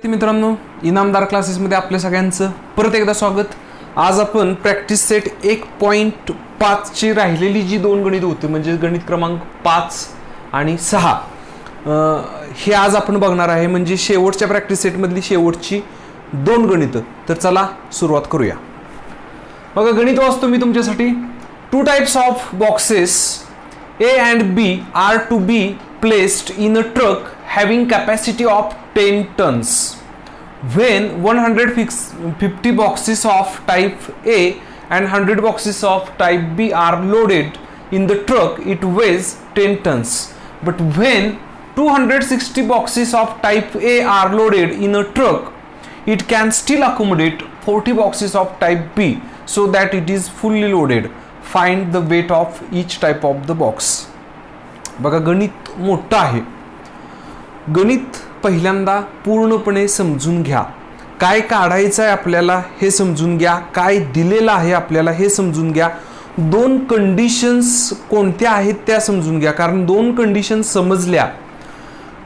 मित्रांनो, इनामदार क्लासेसमध्ये आपल्या सगळ्यांचं परत एकदा स्वागत. आज आपण प्रॅक्टिस सेट 1.5 ची राहिलेली जी दोन गणित होती, म्हणजे गणित क्रमांक 5 आणि 6, हे आज आपण बघणार आहे. म्हणजे शेवटच्या प्रॅक्टिस सेटमधली शेवटची दोन गणितं. तर चला सुरुवात करूया. बघा, गणित वाचतो मी तुमच्यासाठी. 2 types of boxes A and B are to be placed in a truck having capacity of 10 tons. When 150 boxes of type A and 100 boxes of type B are loaded in the truck, it weighs 10 tons. But when 260 boxes of type A are loaded in a truck, it can still accommodate 40 boxes of type B so that it is fully loaded. Find the weight of each type of the box. बघा, गणित मोठं आहे. गणित पहिल्यांदा पूर्णपणे समजून घ्या. काय काढायचं आहे आपल्याला हे समजून घ्या. काय दिलेलं आहे आपल्याला हे समजून घ्या. दोन कंडिशन्स कोणत्या आहेत त्या समजून घ्या. कारण दोन कंडिशन्स समजल्या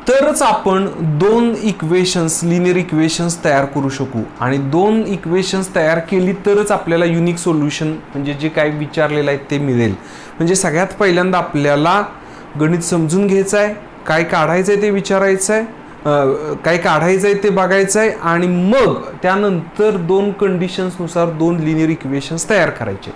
तरच आपण दोन इक्वेशन्स, लिनियर इक्वेशन्स तयार करू शकू. आणि दोन इक्वेशन्स तयार केली तरच आपल्याला युनिक सोल्युशन, म्हणजे जे काय विचारलेलं आहे ते मिळेल. म्हणजे सगळ्यात पहिल्यांदा आपल्याला गणित समजून घ्यायचं आहे, काय काढायचं आहे ते विचारायचं आहे, काय काढायचं आहे ते बघायचं आहे, आणि मग त्यानंतर दोन कंडिशन्सनुसार दोन लिनियर इक्वेशन्स तयार करायचे.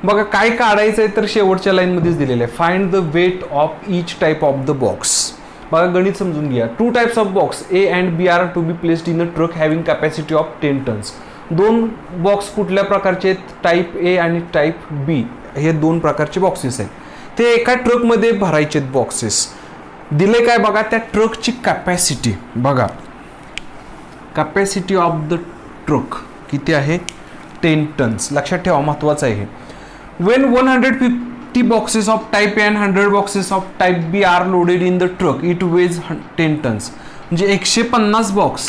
बघा, काय काढायचं आहे तर शेवटच्या लाईनमध्येच दिलेलं आहे. Find the weight of each type of the box. बघा, गणित समजून घ्या. 2 types of box A and B are to be placed in a truck having capacity of 10 tons. दोन बॉक्स कुठल्या प्रकारचे आहेत? टाईप A आणि टाईप B, हे दोन प्रकारचे बॉक्सेस आहेत. ते एका ट्रकमध्ये भरायचे आहेत बॉक्सेस. दिले काय बघा, त्या ट्रकची कॅपॅसिटी बघा. कॅपॅसिटी ऑफ द ट्रक किती आहे? 10 टन्स. लक्षात ठेवा, महत्त्वाचं आहे हे. When 150 boxes of type A and 100 boxes of type B are loaded in the truck, it weighs 10 tons. म्हणजे 150 बॉक्स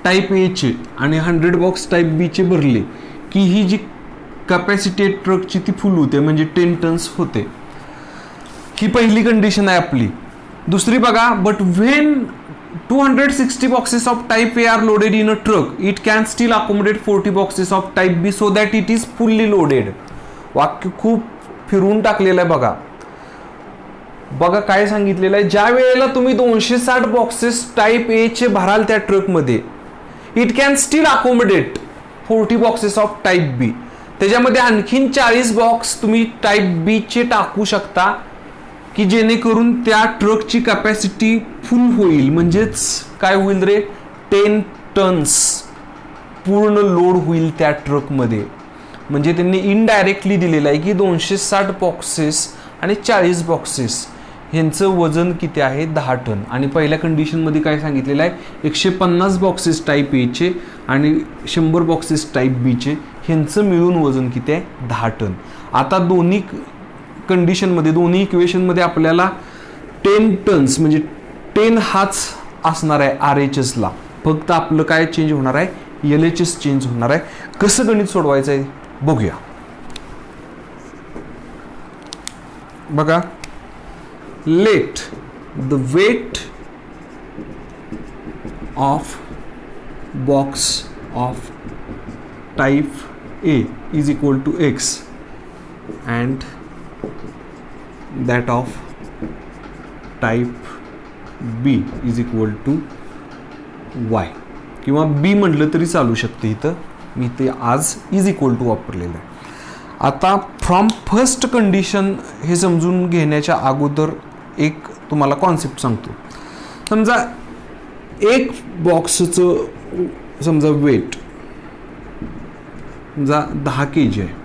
टाईप ए चे आणि 100 बॉक्स टाईप बी चे भरले की ही जी कॅपॅसिटी आहे ट्रकची ती फुल होते, म्हणजे 10 टन्स होते. ही पहिली कंडिशन आहे आपली. दुसरी बघा, but when 260 boxes of type A are loaded in a truck, it can still accommodate 40 boxes of type B so that it is fully loaded. वाक्य खूप फिरून टाकलेलं आहे. बघा बघा काय सांगितलेलं आहे. ज्या वेळेला तुम्ही 260 बॉक्सेस टाईप ए चे भराल त्या ट्रकमध्ये, it can still accommodate 40 boxes of type B. त्याच्यामध्ये आणखीन 40 बॉक्स तुम्ही टाईप बी चे टाकू शकता की जेणेकरून त्या ट्रकची कॅपॅसिटी फुल होईल. म्हणजेच काय होईल रे? 10 टन्स पूर्ण लोड होईल त्या ट्रकमध्ये. म्हणजे त्यांनी इनडायरेक्टली दिलेलं आहे की 260 बॉक्सेस आणि 40 बॉक्सेस ह्यांचं वजन किती आहे? 10 टन. आणि पहिल्या कंडिशनमध्ये काय सांगितलेलं आहे? 150 बॉक्सेस टाईप ए चे आणि 100 बॉक्सेस टाईप बी चे ह्यांचं मिळून वजन किती आहे? 10 टन. आता दोन्ही कंडिशनमध्ये, दोन्ही इक्वेशनमध्ये आपल्याला 10 टन्स म्हणजे 10 हाच असणार आहे RHSला. फक्त आपलं काय चेंज होणार आहे? LHS चेंज होणार आहे. कसं गणित सोडवायचं आहे बघूया. बघा, let the weight of box of type A is equal to X and that of type B is equal to Y, किंवा B म्हटलं तरी चालू शकते. इथं मी ते आज इज इक्वल टू वापरलेलं आहे. आता फ्रॉम फर्स्ट कंडिशन हे समजून घेण्याच्या अगोदर एक तुम्हाला कॉन्सेप्ट सांगतो. समजा एक बॉक्सचं समजा वेट समजा 10 kg आहे,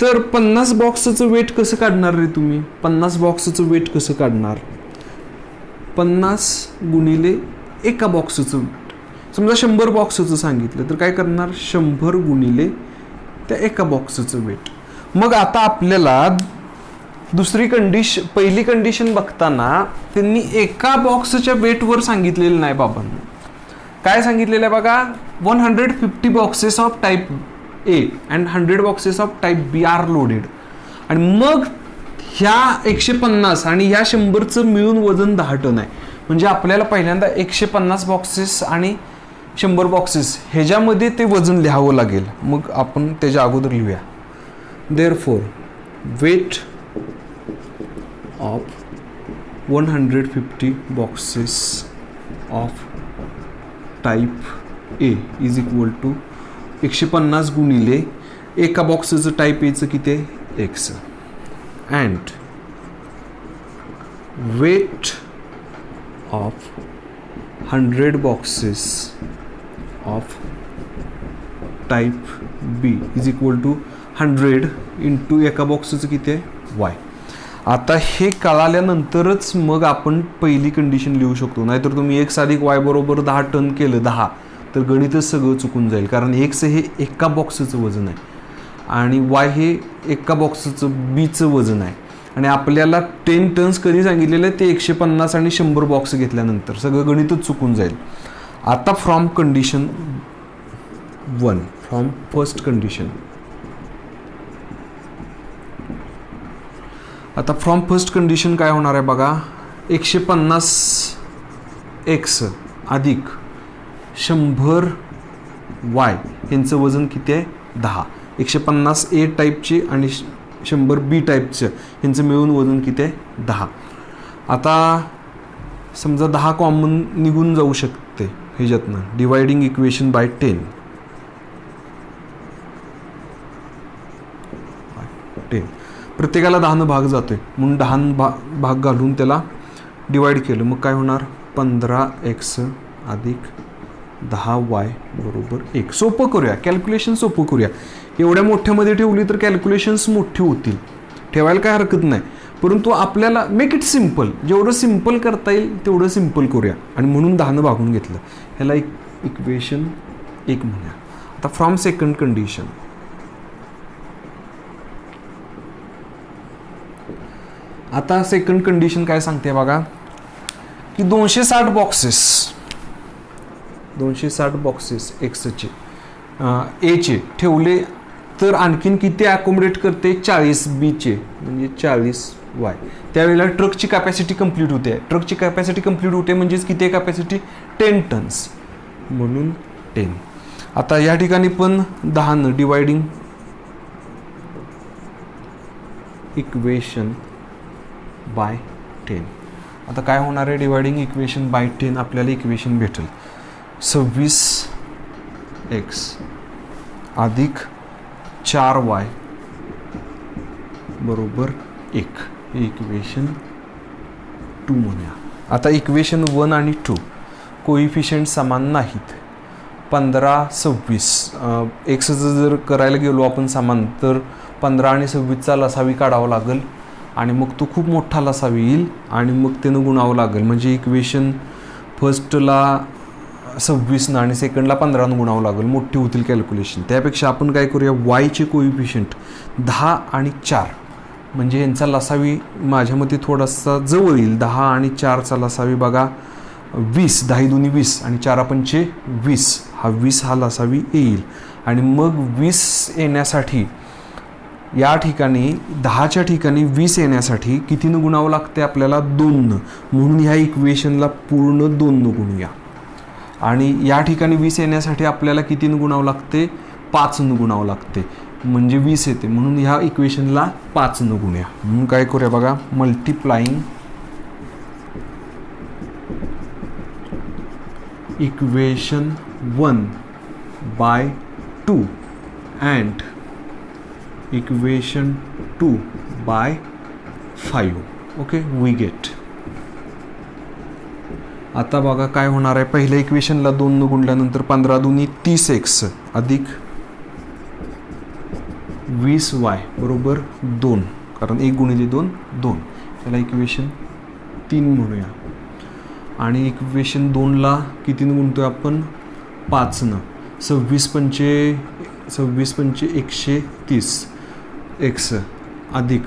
तर 50 बॉक्सचं वेट कसं काढणार रे तुम्ही? 50 बॉक्सचं वेट कसं काढणार? 50 गुणिले एका बॉक्सचं वेट. समजा 100 बॉक्सचं सांगितलं तर काय करणार? 100 गुणिले त्या एका बॉक्सचं वेट. मग आता आपल्याला दुसरी पहिली कंडिशन बघताना त्यांनी एका बॉक्सच्या वेटवर सांगितलेलं नाही बाबांना. काय सांगितलेलं आहे बघा? 150 boxes of type A and 100 boxes of type B are loaded. आणि मग ह्या 150 आणि ह्या 100चं मिळून वजन 10 टन आहे. म्हणजे आपल्याला पहिल्यांदा 150 बॉक्सेस आणि 100 बॉक्सेस ह्याच्यामध्ये ते वजन लिहावं लागेल. मग आपण त्याच्या अगोदर लिहूया. Therefore weight of 150 boxes of type A is equal to 150 गुणिले एका बॉक्सचं टाईप एचं किती आहे X and weight of 100 boxes of type B is equal to 100 into एका बॉक्सचं किती आहे वाय. आता हे कळाल्यानंतरच मग आपण पहिली कंडिशन लिहू शकतो. नाहीतर तुम्ही x अधिक y बरोबर 10 टन केलं 10 तर गणितच सगळं चुकून जाईल. कारण x हे एका बॉक्सचं वजन आहे आणि y हे एका बॉक्सचं बीचं वजन आहे. आणि आपल्याला 10 टन्स कधी सांगितलेलं आहे ते 150 आणि 100 बॉक्स घेतल्यानंतर सगळं गणितच चुकून जाईल. आता from condition 1 from first condition. आता फ्रॉम फर्स्ट कंडिशन काय होणार आहे बघा. 150 एक्स अधिक 100 वाय यांचं वजन किती आहे 10. 150 ए टाईपचे आणि 100 बी टाईपचं यांचं मिळून वजन किती आहे 10. आता समजा 10 कॉमन निघून जाऊ शकते ह्याच्यातनं. डिवायडिंग इक्वेशन बाय 10 प्रत्येकाला 10 भाग जातोय म्हणून 10 भाग घालून त्याला डिवाइड केलं. मग काय होणार 15x अधिक 10y बरोबर 1. सोपं करूया, कॅल्क्युलेशन सोपं करूया. एवढ्या मोठ्यामध्ये ठेवली तर कॅल्क्युलेशन्स मोठी होतील, ठेवायला काय हरकत नाही. परंतु आपल्याला मेक इट सिम्पल, जेवढं सिम्पल करता येईल तेवढं सिम्पल करूया आणि म्हणून 10 भागून घेतलं. ह्याला इक्वेशन 1 म्हणूया. आता फ्रॉम सेकंड कंडिशन. आता सेकंड कंडिशन काय सांगते बघा की 260 बॉक्सेस एक्सचे एचे ठेवले तर आणखीन किती अकोमोडेट करते 40 बीचे म्हणजे 40 वाय. त्यावेळेला ट्रकची कॅपॅसिटी कंप्लीट होते. ट्रकची कॅपॅसिटी कंप्लीट होते म्हणजेच किती कॅपॅसिटी 10 टन्स म्हणून 10. आता या ठिकाणी पण 10 डिवायडिंग इक्वेशन बाय 10. आता काय होणार आहे डिवायडिंग इक्वेशन बाय 10 आपल्याला इक्वेशन भेटेल 26x अधिक 4y बरोबर 1. हे इक्वेशन 2 म्हणूया. आता इक्वेशन 1 आणि 2 कोइफिशियंट समान नाहीत. 15 26 एक्सचं जर करायला गेलो आपण समान तर 15 आणि 26चा लसावी काढावा लागेल आणि मग तो खूप मोठा लसावी येईल आणि मग त्यानं गुणावं लागेल. म्हणजे इक्वेशन फर्स्टला 26 आणि सेकंडला 15 गुणावं लागेल, मोठी होतील कॅल्क्युलेशन. त्यापेक्षा आपण काय करूया वायचे कोइफिशियंट 10 आणि 4 म्हणजे यांचा लसावी माझ्या मते थोडासा जवळ येईल. 10 आणि 4चा लसावी बघा 20, 10 दुनी 20 आणि 4 पंचे 20. हा 20 हा लसावी येईल आणि मग 20 येण्यासाठी या ठिकाणी 10च्या ठिकाणी 20 येण्यासाठी कितीनं गुणावं लागते आपल्याला 2. म्हणून ह्या इक्वेशनला पूर्ण 2 गुणूया. आणि या ठिकाणी 20 येण्यासाठी आपल्याला कितीनं गुणावं लागते 5 गुणावं लागते म्हणजे 20 येते. म्हणून ह्या इक्वेशनला 5 गुणूया. म्हणून काय करूया बघा multiplying equation 1 by 2 and equation 2 by 5. Okay we get. आता बघा काय होणार आहे. पहिल्या इक्वेशनला 2 गुणल्यानंतर 15 दुनी 30x अधिक 20y बरोबर 2. कारण 1 गुणिले 2 2. त्याला इक्वेशन 3 म्हणूया. आणि इक्वेशन 2ला कितीनं गुणतोय आपण 5नं. 26 पंचे 130 एक्स अधिक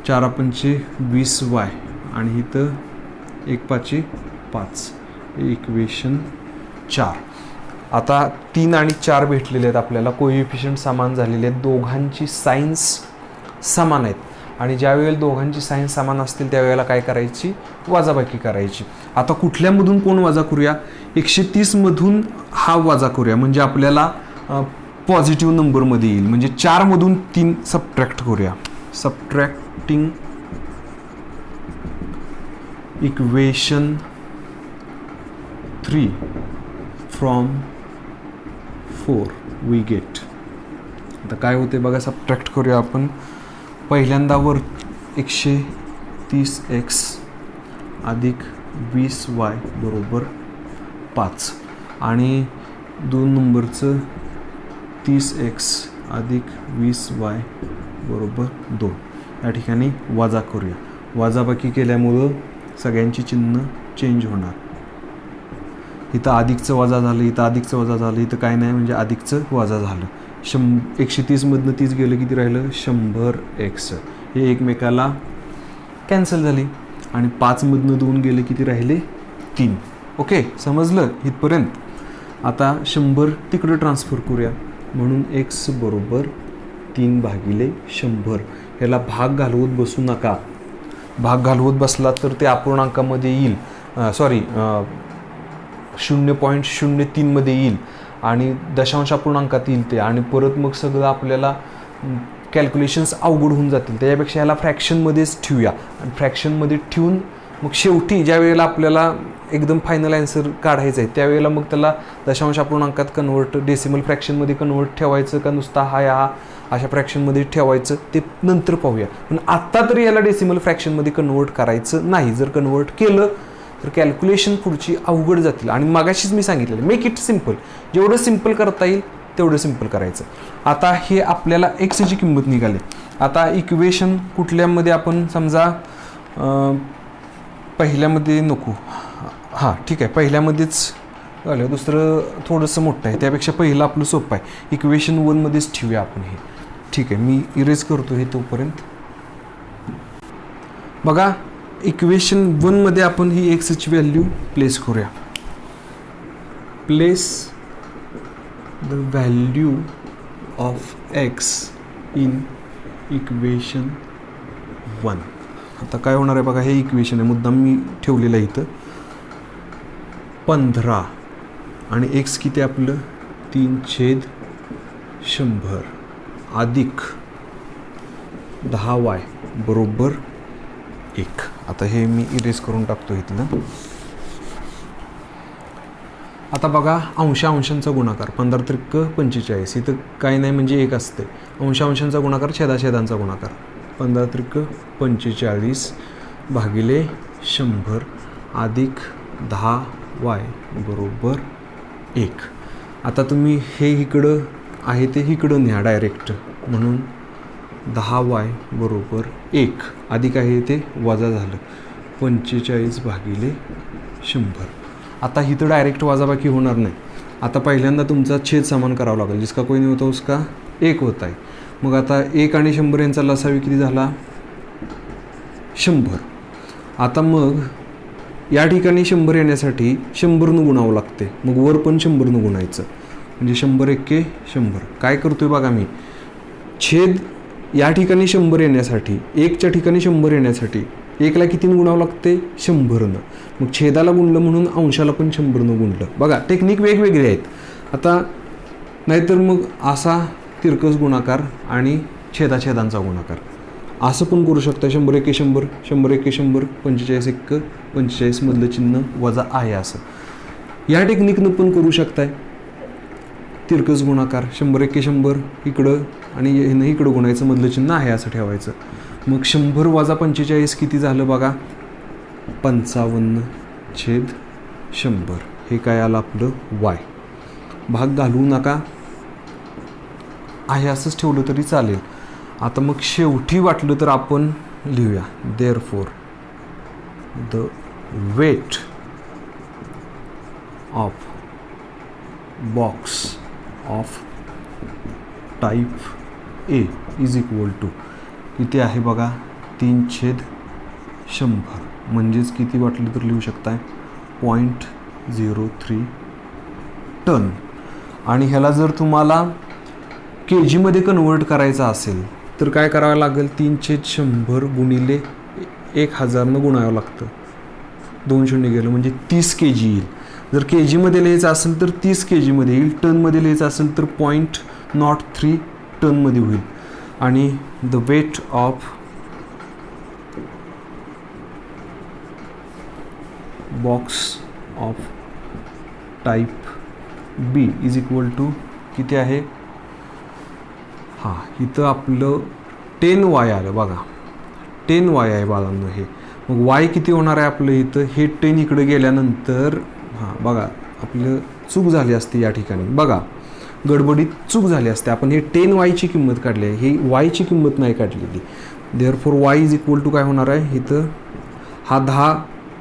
4 पंचे 20y आणि इथं 1 पाचे 5 इक्वेशन 4. आता 3 आणि 4 भेटलेले आहेत आपल्याला, कोइफिशियंट समान झालेले आहेत, दोघांची साइन्स समान आहेत. आणि ज्या वेळेला दोघांची साईन समान असतील त्यावेळेला काय करायची, वजाबाकी करायची. आता कुठल्यामधून कोण वजा करूया, 130 मधून हा वजा करूया, म्हणजे आपल्याला पॉझिटिव्ह नंबरमध्ये येईल. म्हणजे 4 मधून 3 सबट्रॅक्ट करूया. Subtracting equation 3 from 4 we get. आता काय होते बघा, सबट्रॅक्ट करूया आपण. पहिल्यांदा वर 130x अधिक 20y बरोबर 5 आणि 2 नंबरचं 30x अधिक 20y बरोबर 2. या ठिकाणी वजा करूया. वजाबाकी केल्यामुळं सगळ्यांची चिन्ह चेंज होणार. इथं अधिकचं वजा झालं, इथं अधिकचं वजा झालं, इथं काय नाही म्हणजे अधिकचं वजा झालं. 130 मधनं 30 गेलं, किती राहिलं 100x. हे एकमेकाला कॅन्सल झाली. आणि 5 मधनं 2 गेले, किती राहिले 3. ओके, समजलं इथपर्यंत. आता 100 तिकडं ट्रान्सफर करूया, म्हणून x बरोबर 3/100. ह्याला भाग घालवत बसू नका. भाग घालवत बसला तर ते अपूर्णांकामध्ये येईल, 0.03 मध्ये येईल आणि दशांश अपूर्णांकात येईल ते, आणि परत मग सगळं आपल्याला कॅल्क्युलेशन्स अवघड होऊन जातील. त्याच्यापेक्षा ह्याला फ्रॅक्शनमध्येच ठेवूया. आणि फ्रॅक्शनमध्ये ठेवून मग शेवटी ज्या वेळेला आपल्याला एकदम फायनल आन्सर काढायचं आहे त्यावेळेला मग त्याला दशांश अपूर्णांकात कन्वर्ट, डेसिमल फ्रॅक्शनमध्ये कन्वर्ट ठेवायचं का नुसता हा अशा फ्रॅक्शनमध्ये ठेवायचं ते नंतर पाहूया. पण आत्ता तरी याला डेसिमल फ्रॅक्शनमध्ये कन्वर्ट करायचं नाही. जर कन्वर्ट केलं तर कॅल्क्युलेशन पुढची अवघड जातील. आणि मगाशीच मी सांगितलेलं, मेक इट सिम्पल. जेवढं सिम्पल करता येईल तेवढं सिम्पल करायचं. आता हे आपल्याला एक्सची किंमत निघाली. आता इक्वेशन कुठल्यामध्ये आपण समजा पहिल्यामध्ये नको, हां ठीक आहे, पहिल्यामध्येच झालं. दुसरं थोडंसं मोठं आहे, त्यापेक्षा पहिलं आपलं सोपं आहे. इक्वेशन 1 मध्येच ठेवूया आपण हे. ठीक आहे, मी इरेज करतो हे तोपर्यंत. बघा, इक्वेशन 1 मध्ये आपण ही एक्सची व्हॅल्यू प्लेस करूया. Place the value of x in equation 1. आता काय होणार आहे बघा, हे इक्वेशन आहे, मुद्दाम मी ठेवलेलं आहे इथं. 15 आणि एक्स किती आपलं 3/100 अधिक 10y बरोबर 1. आता हे मी इरेज करून टाकतो इथलं. आता बघा, अंशांचा गुणाकार 15×45. इथं काही नाही म्हणजे 1 असते. अंशांचा गुणाकार छेदांचा गुणाकार 15×45/100 अधिक 10y बरोबर 1. आता तुम्ही हे इकडं आहे ते इकडं न्या डायरेक्ट, म्हणून 10y बरोबर 1 अधिक आहे ते वजा झालं 45/100. आता इथं डायरेक्ट वजाबाकी होणार नाही. आता पहिल्यांदा तुमचा छेद समान करावा लागेल. जिसका कोई नहीं होता उसका 1 होता है. मग आता 1 आणि 100 यांचा लसावी किती झाला 100. आता मग या ठिकाणी 100 येण्यासाठी 100 गुणावं लागते. मग वर पण 100 गुणायचं, म्हणजे 100×100. काय करतोय बघा मी, छेद या ठिकाणी 100 येण्यासाठी, 1च्या ठिकाणी 100 येण्यासाठी 1ला कितीनं गुणावं लागते 100नं. मग छेदाला गुणलं म्हणून अंशाला पण 100नं गुणलं. बघा, टेक्निक वेगवेगळे आहेत. आता नाहीतर मग असा तिरकस गुणाकार आणि छेदांचा गुणाकार असं पण करू शकता. 100×100, 100×100, 45×1 मधलं चिन्ह वजा आहे असं या टेक्निकनं पण करू शकताय. तिरकस गुणाकार 100×100 इकडं आणि हे इकडं गुणायचं, मधलं चिन्ह आहे असं ठेवायचं. मग 100 वजा 45 किती झालं बघा 55/100. हे काय आलं आपलं y. भाग घालवू नका, आहे असंच ठेवलं तरी चालेल. आता मग शेवटी वाटलं तर आपण लिहूया therefore the weight of box of type A is equal to किती आहे बघा 3/100. म्हणजेच किती वाटलं तर लिहू शकताय 0.03 टन. आणि ह्याला जर तुम्हाला के जीमध्ये कन्वर्ट करायचं असेल तर काय करावं लागेल, 3/100 गुणिले 1000 गुणावं लागतं. 2 शून्य गेलं म्हणजे 30 kg येईल. जर के जीमध्ये लिहायचं असेल तर 30 kg मध्ये येईल. टनमध्ये लिहायचं असेल तर 0.03 टनमध्ये होईल. आणि the weight of box of type B is equal to किती आहे, हां इथं आपलं 10y आलं बघा, 10y आहे बाळांनो हे. मग y किती होणार आहे आपलं इथं, हे 10 इकडे गेल्यानंतर हां बघा आपलं चूक झाली असते या ठिकाणी, बघा गडबडीत चूक झाली असते. आपण हे 10y किंमत काढली आहे, ही y किंमत नाही काढलेली. Therefore y is equal to काय होणार आहे इथं, हा 10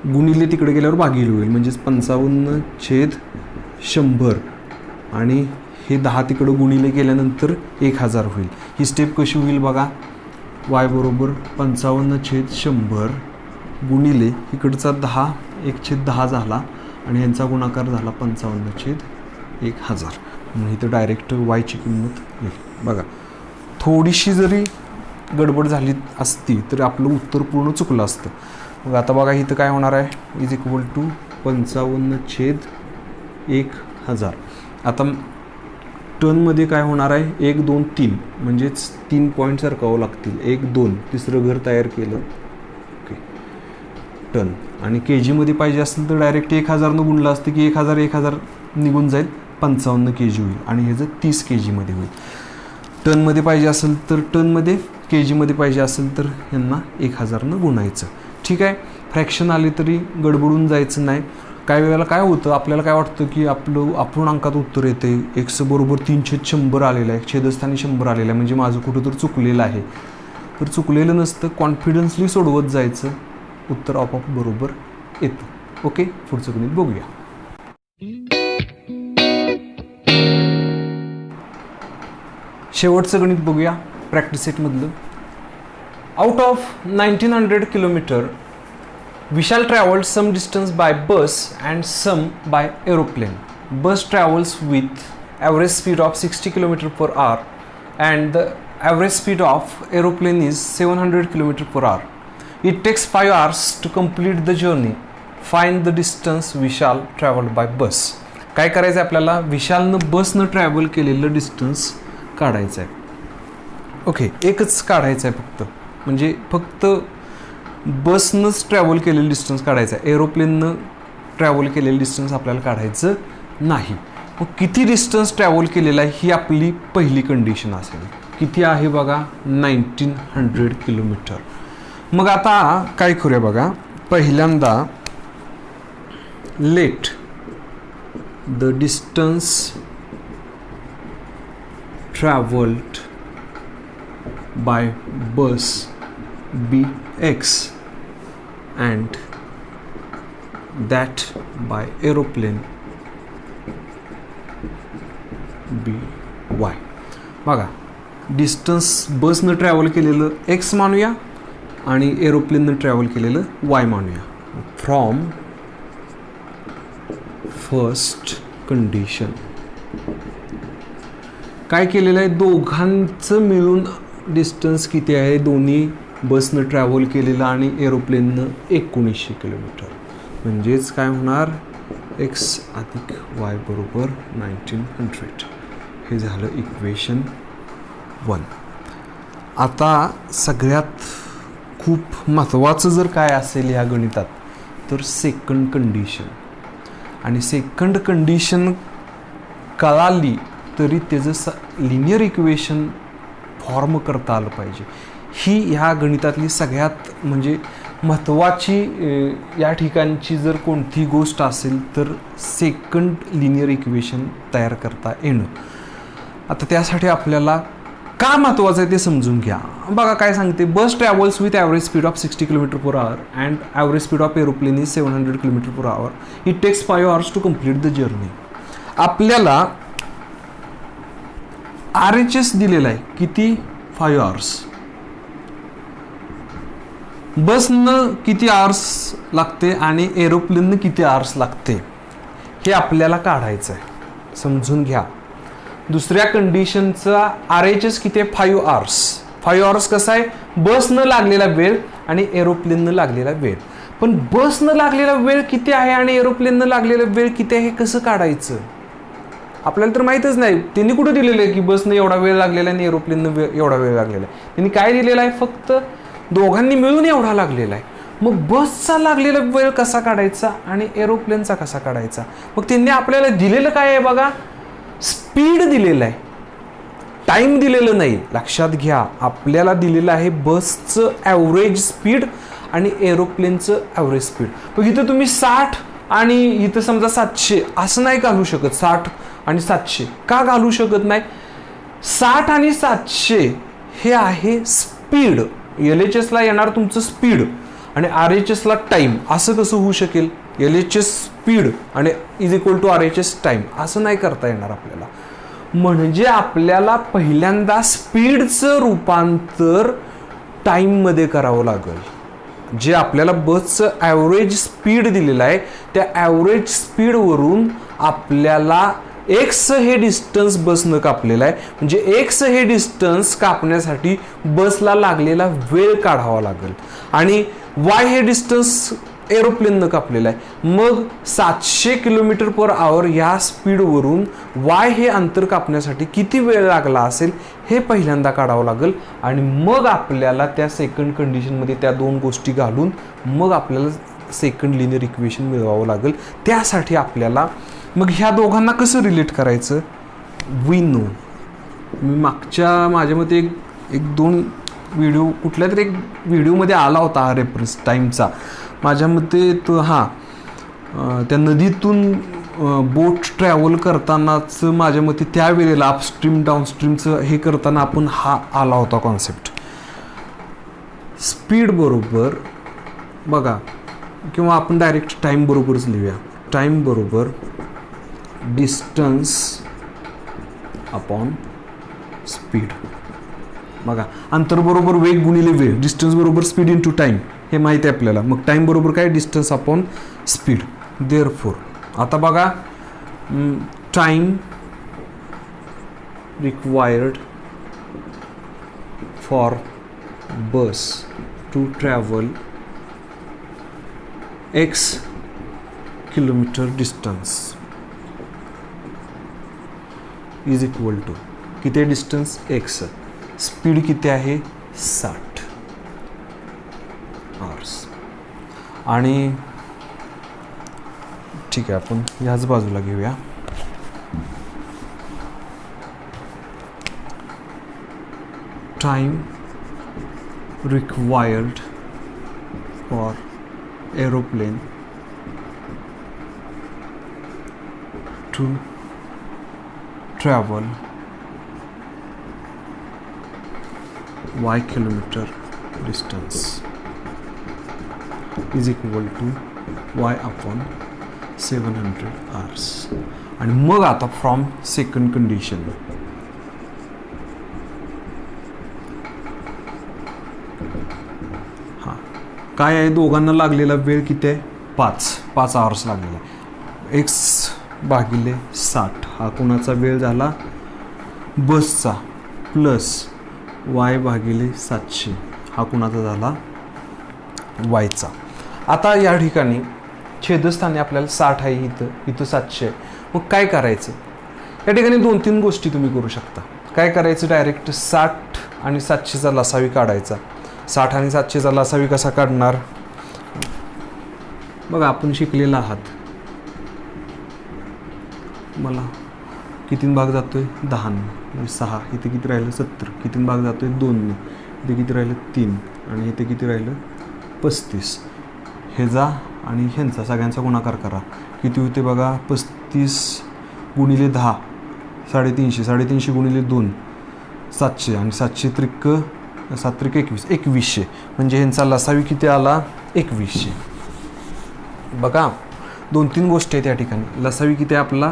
गुणिले तिकडे गेल्यावर भागिले होईल म्हणजेच 55/100 आणि हे 10 तिकडं गुणिले गेल्यानंतर 1000 होईल. ही स्टेप कशी होईल बघा, y बरोबर 55/100 गुणिले इकडचा 10 1/10 झाला आणि यांचा गुणाकार झाला 55/1000. म्हणून इथं डायरेक्ट वायची किंमत येईल. बघा थोडीशी जरी गडबड झाली असती तर आपलं उत्तर पूर्ण चुकलं असतं. मग आता बघा इथं काय होणार आहे, इज इक्वल टू 55/1000. आता टनमध्ये काय होणार आहे, 1 2 3 म्हणजेच 3 पॉईंट सरकावं लागतील. 1 2 तिसरं घर तयार केलं ओके टन. आणि के जीमध्ये पाहिजे असेल तर डायरेक्ट 1000 गुणलं असतं की 1000 निघून जाईल, 55 kg होईल आणि ह्याचं 30 kg मध्ये होईल. टनमध्ये पाहिजे असेल तर टनमध्ये, के जीमध्ये पाहिजे असेल तर यांना 1000 गुणायचं. ठीक आहे, फ्रॅक्शन आले तरी गडबडून जायचं नाही. काही वेळेला काय होतं, आपल्याला काय वाटतं की आपलं अपूर्णांकात उत्तर येते, x बरोबर 3/100 आलेलं आहे, छेदस्थानी 100 आलेलं आहे म्हणजे माझं कुठं तर चुकलेलं आहे. तर चुकलेलं नसतं, कॉन्फिडन्सली सोडवत जायचं, उत्तर आपोआप बरोबर येतं. ओके, पुढचं गणित बघूया. शेवटचं गणित बघूया प्रॅक्टिस सेटमधलं. Out of 1900 kilometre Vishal traveled some distance by bus and some by aeroplane. Bus travels with average speed of 60 km per hour and the average speed of aeroplane is 700 km per hour. It takes 5 hours to complete the journey. Find the distance Vishal traveled by bus. काय करायचं आहे आपल्याला, विशालनं बसनं travel केलेलं distance काढायचं आहे. Okay, एकच काढायचं आहे फक्त, म्हणजे फक्त बसनंच ट्रॅव्हल केलेलं डिस्टन्स काढायचं आहे. एरोप्लेननं ट्रॅव्हल केलेलं डिस्टन्स आपल्याला काढायचं नाही. मग किती डिस्टन्स ट्रॅव्हल केलेलं आहे ही आपली पहिली कंडिशन असेल. किती आहे बघा, 1900 किलोमीटर. मग आता काय करूया बघा, पहिल्यांदा let the distance travelled by bus be x and that by aeroplane be y. बघा डिस्टन्स बसनं ट्रॅव्हल केलेलं x मानूया आणि एरोप्लेननं ट्रॅव्हल केलेलं y मानूया. फ्रॉम फर्स्ट कंडिशन काय केलेलं आहे, दोघांचं मिळून डिस्टन्स किती आहे, दोन्ही बसनं ट्रॅव्हल केलेलं आणि एरोप्लेननं 1900 किलोमीटर. म्हणजेच काय होणार, x अधिक y बरोबर 1900. हे झालं इक्वेशन 1. आता सगळ्यात खूप महत्त्वाचं जर काय असेल ह्या गणितात तर सेकंड कंडिशन. आणि सेकंड कंडिशन कळाली तरी त्याचं लिनियर इक्वेशन फॉर्म करता आलं पाहिजे. ही ह्या गणितातली सगळ्यात म्हणजे महत्त्वाची या ठिकाणची जर कोणती गोष्ट असेल तर सेकंड लिनियर इक्वेशन तयार करता येणं. आता त्यासाठी आपल्याला का महत्त्वाचं आहे ते समजून घ्या. बघा काय सांगते, bus travels with average speed of 60 km per hour and average speed of aeroplane is 700 km per hour. It takes 5 hours to complete the journey. आपल्याला RHS दिलेला आहे किती, 5 hours. बसनं किती आवर्स लागते आणि एरोप्लेननं किती आवर्स लागते हे आपल्याला काढायचं आहे, समजून घ्या. दुसऱ्या कंडिशनचा RHS किती आहे, 5 hours. 5 hours कसा आहे, बसनं लागलेला वेळ आणि एरोप्लेननं लागलेला वेळ. पण बसनं लागलेला वेळ किती आहे आणि एरोप्लेननं लागलेला वेळ किती आहे हे कसं काढायचं आपल्याला तर माहीतच नाही. त्यांनी कुठं दिलेलं आहे की बसनं एवढा वेळ लागलेला आहे आणि एरोप्लेननं एवढा वेळ लागलेला आहे. त्यांनी काय दिलेलं आहे, फक्त दोघांनी मिळून एवढा लागलेला आहे. मग बसचा लागलेला वेळ कसा काढायचा आणि एरोप्लेनचा कसा काढायचा. मग त्यांनी आपल्याला दिलेलं काय आहे बघा, स्पीड दिलेलं आहे, टाइम दिलेलं नाही. लक्षात घ्या, आपल्याला दिलेलं आहे बसचं ॲव्हरेज स्पीड आणि एरोप्लेनचं ॲव्हरेज स्पीड. मग इथं तुम्ही 60 आणि इथं समजा 700 असं नाही घालू शकत. 60 आणि 700 का घालू शकत नाही, 60 आणि 700 हे आहे स्पीड. LHSला येणार तुमचं स्पीड आणि RHSला टाईम. असं कसं होऊ शकेल, LHS स्पीड आणि is equal to RHS time, असं नाही करता येणार आपल्याला. म्हणजे आपल्याला पहिल्यांदा स्पीडचं रूपांतर टाईममध्ये करावं लागेल. जे आपल्याला बसचं ॲव्हरेज स्पीड दिलेलं आहे त्या ॲव्हरेज स्पीडवरून आपल्याला एक्स हे डिस्टन्स बसनं कापलेलं आहे. म्हणजे एक्स हे डिस्टन्स कापण्यासाठी बसला लागलेला वेळ काढावा लागेल आणि वाय हे डिस्टन्स एरोप्लेननं कापलेलं आहे. मग 700 km/h या स्पीडवरून वाय हे अंतर कापण्यासाठी किती वेळ लागला असेल हे पहिल्यांदा काढावं लागेल आणि मग आपल्याला त्या सेकंड कंडिशनमध्ये त्या दोन गोष्टी घालून मग आपल्याला सेकंड लिनियर इक्वेशन मिळवावं लागेल. त्यासाठी आपल्याला मग ह्या दोघांना कसं रिलेट करायचं, वी नो. मी माझ्या मते एक दोन व्हिडिओ कुठल्या तरी एक व्हिडिओमध्ये आला होता हा रेफरन्स टाईमचा. माझ्या मते तो त्या नदीतून बोट ट्रॅव्हल करतानाच माझ्या मते त्यावेळेला अपस्ट्रीम डाऊनस्ट्रीमचं हे करताना आपण हा आला होता कॉन्सेप्ट. स्पीड बरोबर बघा, किंवा आपण डायरेक्ट टाईम बरोबरच लिहूया. टाईम बरोबर डिस्टन्स अपॉन स्पीड. बघा, अंतर बरोबर वेग गुणिले वेळ, डिस्टन्स बरोबर स्पीड इंटू टाईम, हे माहिती आहे आपल्याला. मग टाईम बरोबर काय, डिस्टन्स अपॉन स्पीड. देअरफॉर आता बघा, time required for bus to travel x kilometre distance is equal to किती आहे डिस्टन्स x, स्पीड किती आहे 60 hours. आणि ठीक आहे, आपण ह्याच बाजूला घेऊया. Time required for aeroplane to travel y kilometre distance is equal to y upon 700 hours. आणि मग आता फ्रॉम सेकंड कंडिशन, हां काय आहे, दोघांना लागलेला वेळ किती आहे, 5 hours लागलेला आहे. x भागिले 60 हा कोणाचा वेळ झाला, बसचा, प्लस y भागिले 700 हा कोणाचा झाला, वायचा. आता या ठिकाणी छेदस्थानी आपल्याला 60 आहे, इथं 700 आहे. मग काय करायचं, या ठिकाणी 2-3 गोष्टी तुम्ही करू शकता. काय करायचं, डायरेक्ट 60 आणि 700चा लसावी काढायचा. 60 आणि 700चा लसावी कसा काढणार, बघा आपण शिकलेला आहात. मला किती भाग जातोय, 10 म्हणजे 6, इथे किती राहिलं 70, किती भाग जातोय 2, इथे किती राहिलं 3 आणि इथे किती राहिलं 35. हे जा आणि ह्यांचा सगळ्यांचा गुणाकार करा, किती होते बघा, 35 गुणिले 10 350, 350 गुणिले 2 700 आणि 700 त्रिक 7 त्रिक 21, 2100. म्हणजे ह्यांचा लसावी किती आला, 2100. बघा 2-3 गोष्टी आहेत या ठिकाणी. लसावी किती आहे आपला,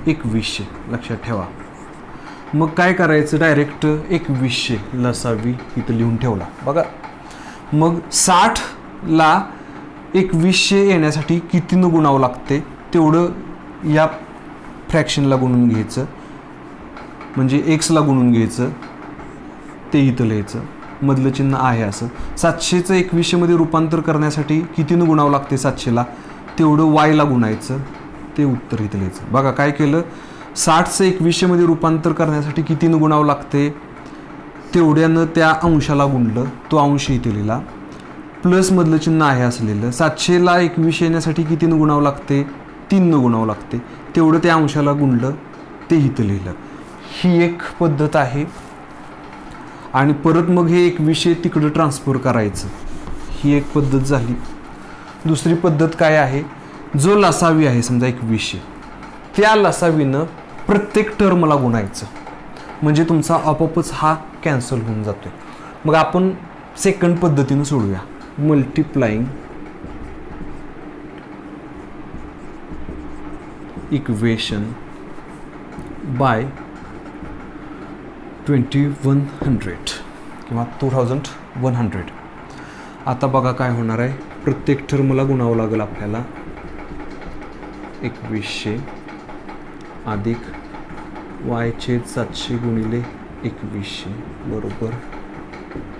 2100, लक्षात ठेवा. मग काय करायचं, डायरेक्ट 2100 लसावी इथं लिहून ठेवला. बघा मग 60ला 2100 येण्यासाठी कितीनं गुणावं लागते, तेवढं या फ्रॅक्शनला गुणून घ्यायचं. म्हणजे एक्सला गुणून घ्यायचं, ते इथं लिहायचं. मधलं चिन्ह आहे असं. 700चं 2100मध्ये रूपांतर करण्यासाठी कितीनं गुणावं लागते 700ला, तेवढं वायला गुणायचं, ते उत्तर इथं लिहायचं. बघा काय केलं, 60चं 2100मध्ये रूपांतर करण्यासाठी कितीनं गुणावं लागते, तेवढ्यानं त्या अंशाला गुणलं, तो अंश इथे लिहिला. प्लसमधलं चिन्ह आहे असं लिहिलं. 700ला 2100 येण्यासाठी कितीनं गुणावं लागते, 3नं गुणावं लागते, तेवढं त्या अंशाला गुणलं, ते इथं लिहिलं. ही एक पद्धत आहे. आणि परत मग हे 2100 तिकडं ट्रान्सफर करायचं, ही एक पद्धत झाली. दुसरी पद्धत काय आहे, जो लसावी आहे समजा 2100, त्या लसावीनं प्रत्येक टर्मला गुणायचं, म्हणजे तुमचा आपोआपच हा कॅन्सल होऊन जातो. मग आपण सेकंड पद्धतीनं सोडूया. मल्टिप्लाइंग इक्वेशन बाय 2100 किंवा 2100. आता बघा काय होणार आहे, प्रत्येक टर्मला गुणावं लागेल आपल्याला. 2100 अधिक y/700 गुणिले 2100 बरोबर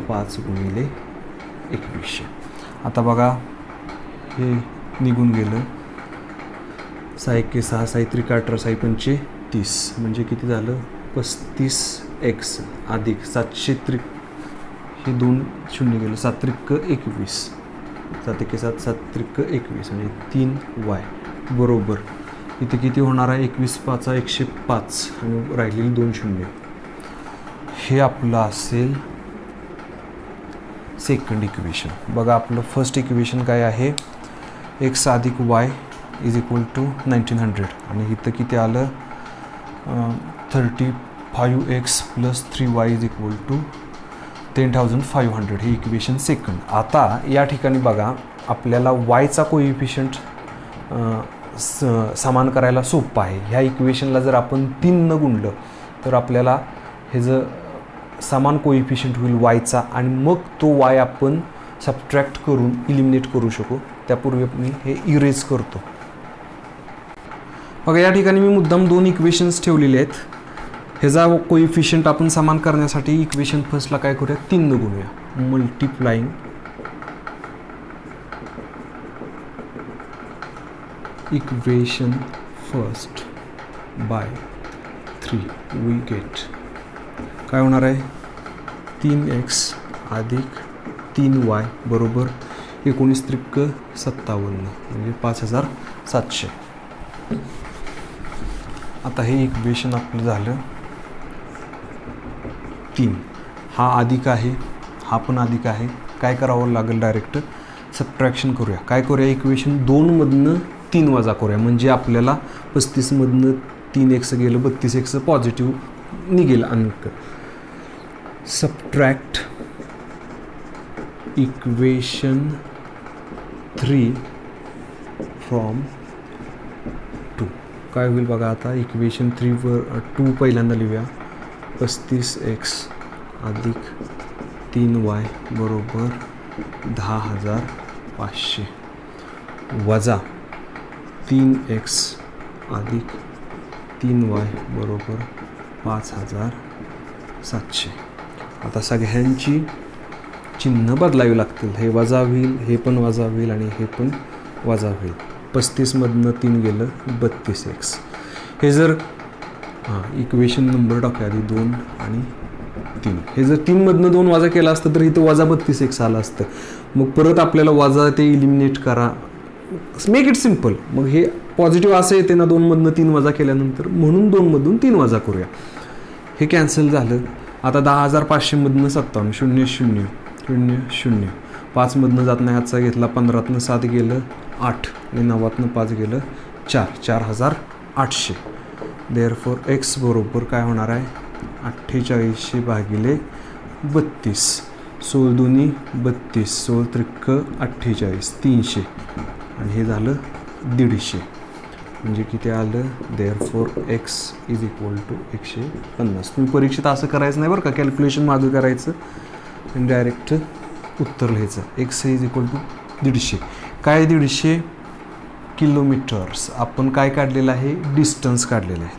5 गुणिले 2100. आता बघा हे निघून गेलं. 6 × 6 6 × 18 6 × 5 30 म्हणजे किती झालं, 35x अधिक 700 हे 2 शून्य गेलं, 7 × 21 7 × 7 7 × 21 म्हणजे 3y बरोबर इथे किती होणार आहे, 21 × 5 = 105 आणि राहिलेली 2 शून्य. हे आपलं असेल सेकंड इक्वेशन. बघा आपलं फर्स्ट इक्वेशन काय आहे, x अधिक y = 1900 आणि इथं किती आलं, 35x + 3y = 10,500. हे इक्वेशन सेकंड. आता या ठिकाणी बघा आपल्याला वायचा कोइफिशियंट समान करायला सोपं आहे. ह्या इक्वेशनला जर आपण 3नं गुणलं तर आपल्याला हे जर समान कोइफिशियंट होईल वायचा, आणि मग तो वाय आपण सबट्रॅक्ट करून इलिमिनेट करू शकू. त्यापूर्वी मी हे इरेज करतो. बघा या ठिकाणी मी मुद्दाम 2 इक्वेशन्स ठेवलेले आहेत. ह्याचा कोइफिशियंट आपण समान करण्यासाठी इक्वेशन फर्स्टला काय करूया, 3नं गुणूया. Multiplying equation first by 3 we get काय होणार आहे, 3x अधिक 3y बरोबर 19 × 57 म्हणजे 5700. आता हे इक्वेशन आपलं झालं 3. हा अधिक आहे, हा पण अधिक आहे. काय करावं लागेल, डायरेक्ट सबट्रॅक्शन करूया. काय करूया, इक्वेशन 2मधनं 3 वजा करूया, म्हणजे आपल्याला 35मधनं 3x गेलं, 32x पॉझिटिव्ह निघेल अंक. सबट्रॅक्ट इक्वेशन 3 फ्रॉम 2 काय होईल बघा. आता इक्वेशन 3वर 2 पहिल्यांदा लिहूया. 35x अधिक 3y बरोबर 10,500 वजा 3x अधिक 3y बरोबर 5,700. आता सगळ्यांची चिन्ह बदलावी लागतील. हे वजा होईल, हे पण वजा होईल आणि हे पण वजा होईल. 35मधनं 3 गेलं, 32x. हे जर इक्वेशन नंबर टाकूया आधी 2 आणि 3. हे जर 3मधनं 2 वजा केला असतं तर इथं वजा 32x आलं असतं. मग परत आपल्याला वजा ते इलिमिनेट करा, मेक इट सिम्पल. मग हे पॉझिटिव्ह असं येते ना 2मधनं 3 वजा केल्यानंतर, म्हणून 2मधून 3 वजा करूया. हे कॅन्सल झालं. आता 10,500मधनं 57 0 0 0 0 5मधनं जात नाही, आजचा घेतला. 15तनं 7 गेलं 8 आणि 9तनं 5 गेलं 4 4,800. देअरफॉर एक्स बरोबर काय होणार आहे, 4800 भागिले 32. 16 दुनी 32, 16 त्रिक 48, 300 आणि हे झालं 150. म्हणजे किती आलं, देअरफॉर एक्स = 150. तुम्ही परीक्षेत असं करायचं नाही बरं का, कॅल्क्युलेशन मागं करायचं आणि डायरेक्ट उत्तर लिहायचं. एक्स = 150. काय 150 किलोमीटर्स. आपण काय काढलेलं आहे, डिस्टन्स काढलेलं आहे.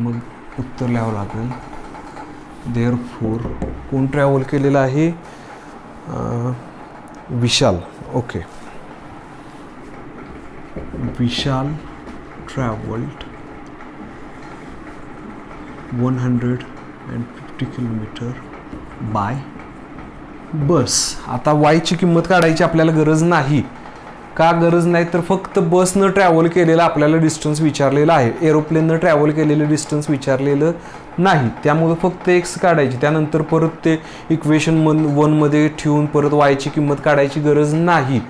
मग उत्तर लिहावं लागेल. देअरफॉर कोण ट्रॅव्हल केलेलं आहे, Vishal, okay, Vishal travelled 150 kilometre by bus. आता वायची किंमत काढायची आपल्याला गरज नाही. का गरज नाही तर फक्त बसनं ट्रॅव्हल केलेलं आपल्याला डिस्टन्स विचारलेलं आहे, एरोप्लेननं ट्रॅव्हल केलेलं डिस्टन्स विचारलेलं नाही. त्यामुळे फक्त एक्स काढायची, त्यानंतर परत ते इक्वेशन 1मध्ये ठेवून परत वायची किंमत काढायची गरज नाही.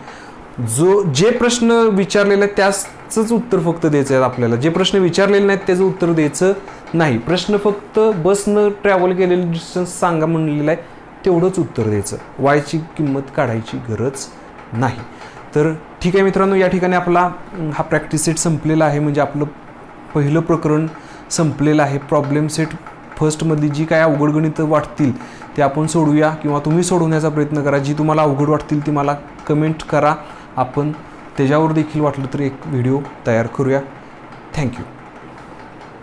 जे प्रश्न विचारलेले आहेत त्याचंच उत्तर फक्त द्यायचं आहे आपल्याला. जे प्रश्न विचारलेले नाहीत त्याचं उत्तर द्यायचं नाही. प्रश्न फक्त बसनं ट्रॅव्हल केलेलं डिस्टन्स सांगा म्हणलेलं आहे, तेवढंच उत्तर द्यायचं. वायची किंमत काढायची गरज नाही. तर ठीक आहे मित्रांनो, या ठिकाणी आपला हा प्रॅक्टिस सेट संपलेला आहे. म्हणजे आपलं पहिलं प्रकरण संपलेलं आहे. प्रॉब्लेम सेट फर्स्टमधली जी काय अवघड गणितं वाटतील ते आपण सोडूया, किंवा तुम्ही सोडवण्याचा प्रयत्न करा. जी तुम्हाला अवघड वाटतील ती मला कमेंट करा. आपण त्याच्यावर देखील वाटलं तर एक व्हिडिओ तयार करूया. थँक्यू.